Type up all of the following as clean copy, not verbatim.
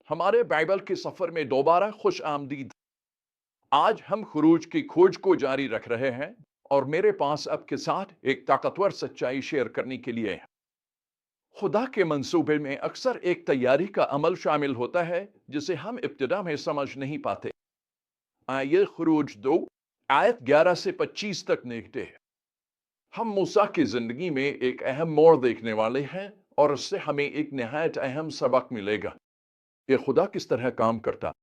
हमारे बाइबल के सफर में दोबारा खुश आमदीद। आज हम खरूज की खोज को जारी रख रहे हैं और मेरे पास आपके साथ एक ताकतवर सच्चाई शेयर करने के लिए है। खुदा के मंसूबे में अक्सर एक तैयारी का अमल शामिल होता है जिसे हम इब्तिदा में समझ नहीं पाते। आइए खरूज 2 आयत 11 से 25 तक देखते हैं। हम मूसा की जिंदगी में एक अहम मोड़ देखने वाले हैं और उससे हमें एक निहायत अहम सबक मिलेगा। ये खुदा किस तरह काम करता।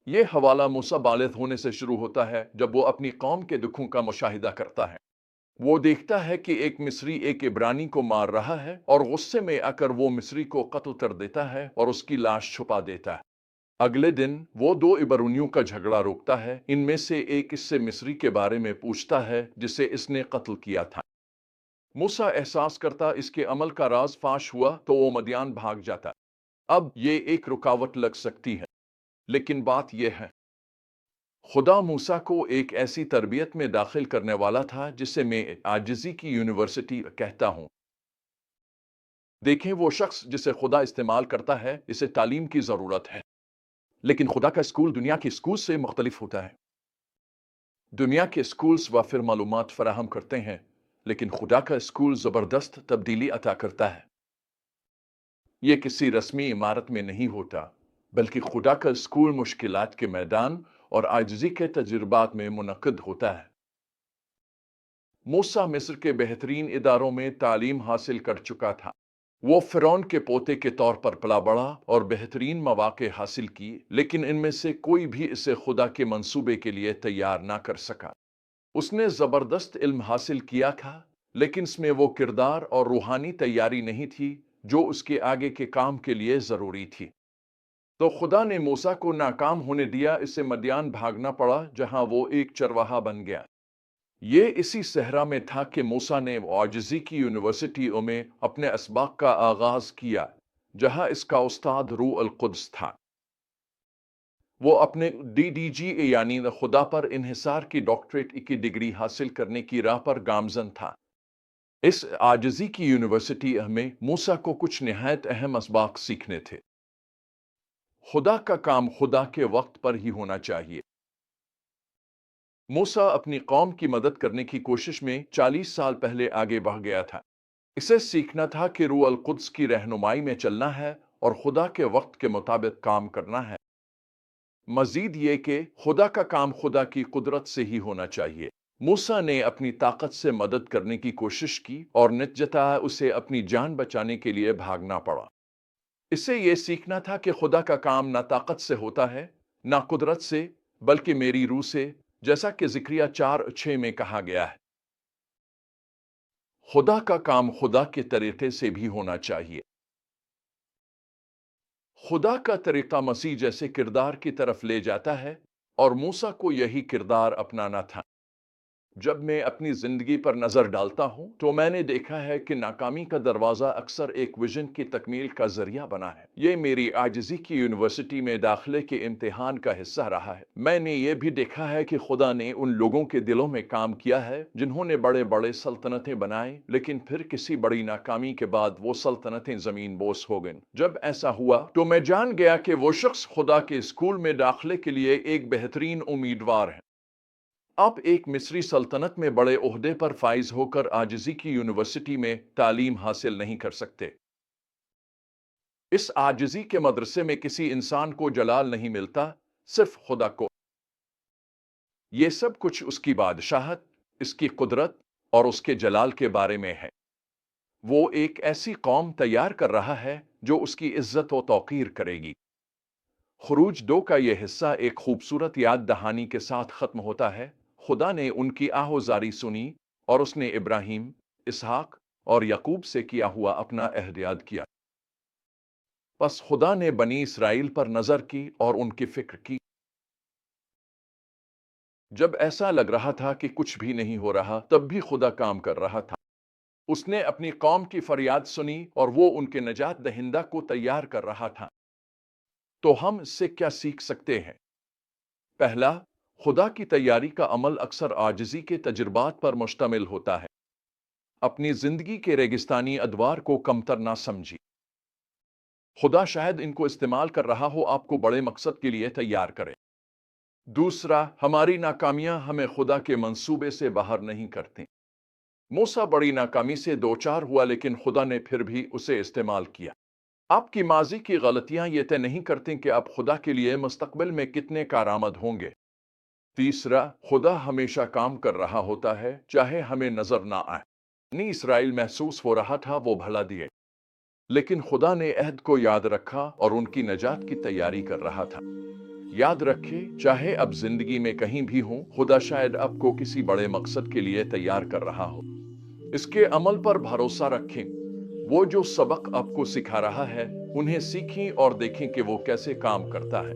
ये हवाला मूसा बालिग होने से शुरू होता है जब वो अपनी कौम के दुखों का मुशाहिदा करता है। वो देखता है कि एक मिस्री एक इब्रानी को मार रहा है और गुस्से में आकर वो मिस्री को कत्ल कर देता है और उसकी लाश छुपा देता है। अगले दिन वो दो इब्रानियों का झगड़ा रोकता है। इनमें से एक इससे मिस्री के बारे में पूछता है जिसे इसने कत्ल किया था। मूसा एहसास करता इसके अमल का राज फाश हुआ तो वो मदियान भाग जाता। अब ये एक रुकावट लग सकती है, लेकिन बात यह है खुदा मूसा को एक ऐसी तरबियत में दाखिल करने वाला था जिसे मैं आजिज़ी की यूनिवर्सिटी कहता हूं। देखें, वो शख्स जिसे खुदा इस्तेमाल करता है इसे तालीम की ज़रूरत है, लेकिन खुदा का स्कूल दुनिया के स्कूल से मुख्तलिफ होता है। दुनिया के स्कूल्स वाफिर मालूमात फराहम करते हैं, लेकिन खुदा का स्कूल ज़बरदस्त तब्दीली अता करता है। ये किसी रस्मी इमारत में नहीं होता, बल्कि खुदा का स्कूल मुश्किलात के मैदान और आजिज़ी के तजुर्बात में मुनक़िद होता है। मूसा मिस्र के बेहतरीन इदारों में तालीम हासिल कर चुका था। वो फ़िरौन के पोते के तौर पर पला बढ़ा और बेहतरीन मौक़े हासिल किए, लेकिन इनमें से कोई भी इसे खुदा के मंसूबे के लिए तैयार ना कर सका। उसने ज़बरदस्त इल्म हासिल किया था, लेकिन इसमें वो किरदार और रूहानी तैयारी नहीं थी जो उसके आगे के काम के लिए ज़रूरी थी। तो खुदा ने मूसा को नाकाम होने दिया। इसे मदियान भागना पड़ा जहां वो एक चरवाहा बन गया। ये इसी सहरा में था कि मूसा ने आजिज़ी की यूनिवर्सिटियों में अपने असबाक का आगाज किया, जहां इसका उस्ताद रूह अल कुद्स था। वो अपने DDG यानी खुदा पर इन्हिसार की डॉक्टरेट की डिग्री हासिल करने की राह पर गामजन था। इस आजिज़ी की यूनिवर्सिटी में मूसा को कुछ निहायत अहम असबाक सीखने थे। खुदा का काम खुदा के वक्त पर ही होना चाहिए। मूसा अपनी कौम की मदद करने की कोशिश में 40 साल पहले आगे बढ़ गया था। इसे सीखना था कि रूह अल कुद्स की रहनुमाई में चलना है और खुदा के वक्त के मुताबिक काम करना है। मजीद ये कि खुदा का काम खुदा की कुदरत से ही होना चाहिए। मूसा ने अपनी ताकत से मदद करने की कोशिश की और नितजता उसे अपनी जान बचाने के लिए भागना पड़ा। इससे यह सीखना था कि खुदा का काम ना ताकत से होता है, ना कुदरत से, बल्कि मेरी रूह से, जैसा कि ज़िक्रिया 4:6 में कहा गया है। खुदा का काम खुदा के तरीके से भी होना चाहिए। खुदा का तरीका मसीह जैसे किरदार की तरफ ले जाता है और मूसा को यही किरदार अपनाना था। जब मैं अपनी जिंदगी पर नजर डालता हूं तो मैंने देखा है कि नाकामी का दरवाजा अक्सर एक विजन की तकमील का जरिया बना है। ये मेरी आजिज़ी की यूनिवर्सिटी में दाखिले के इम्तिहान का हिस्सा रहा है। मैंने ये भी देखा है कि खुदा ने उन लोगों के दिलों में काम किया है जिन्होंने बड़े बड़े सल्तनतें बनाए, लेकिन फिर किसी बड़ी नाकामी के बाद वो सल्तनतें जमीन बोस हो गईं। जब ऐसा हुआ तो मैं जान गया कि वो शख्स खुदा के स्कूल में दाखिले के लिए एक बेहतरीन उम्मीदवार है। आप एक मिस्री सल्तनत में बड़े ओहदे पर फाइज होकर आजिज़ी की यूनिवर्सिटी में तालीम हासिल नहीं कर सकते। इस आजिज़ी के मदरसे में किसी इंसान को जलाल नहीं मिलता, सिर्फ खुदा को। ये सब कुछ उसकी बादशाहत, इसकी कुदरत और उसके जलाल के बारे में है। वो एक ऐसी कौम तैयार कर रहा है जो उसकी इज्जत व तौकीर करेगी। खरूज 2 का यह हिस्सा एक खूबसूरत याद दहानी के साथ खत्म होता है। खुदा ने उनकी आहोजारी सुनी और उसने इब्राहिम, इसहाक और याकूब से किया हुआ अपना अहद याद किया। बस खुदा ने बनी इसराइल पर नजर की और उनकी फिक्र की। जब ऐसा लग रहा था कि कुछ भी नहीं हो रहा, तब भी खुदा काम कर रहा था। उसने अपनी कौम की फरियाद सुनी और वो उनके नजात दहिंदा को तैयार कर रहा था। तो हम इससे क्या सीख सकते हैं? पहला, खुदा की तैयारी का अमल अक्सर आजिज़ी के तजुर्बात पर मुश्तमिल होता है। अपनी जिंदगी के रेगिस्तानी अदवार को कमतर ना समझिए। खुदा शायद इनको इस्तेमाल कर रहा हो आपको बड़े मकसद के लिए तैयार करे। दूसरा, हमारी नाकामियां हमें खुदा के मंसूबे से बाहर नहीं करती। मूसा बड़ी नाकामी से दो चार हुआ, लेकिन खुदा ने फिर भी उसे इस्तेमाल किया। आपकी माजी की गलतियां ये तय नहीं करती कि आप खुदा के लिए मुस्तकबिल में कितने कारआमद होंगे। तीसरा, खुदा हमेशा काम कर रहा होता है, चाहे हमें नजर ना आए। नहीं, इसराइल महसूस हो रहा था वो भला दिए, लेकिन खुदा ने अहद को याद रखा और उनकी नजात की तैयारी कर रहा था। याद रखें, चाहे अब जिंदगी में कहीं भी हो, खुदा शायद आपको किसी बड़े मकसद के लिए तैयार कर रहा हो। इसके अमल पर भरोसा रखें। वो जो सबक आपको सिखा रहा है, उन्हें सीखें और देखें कि वो कैसे काम करता है।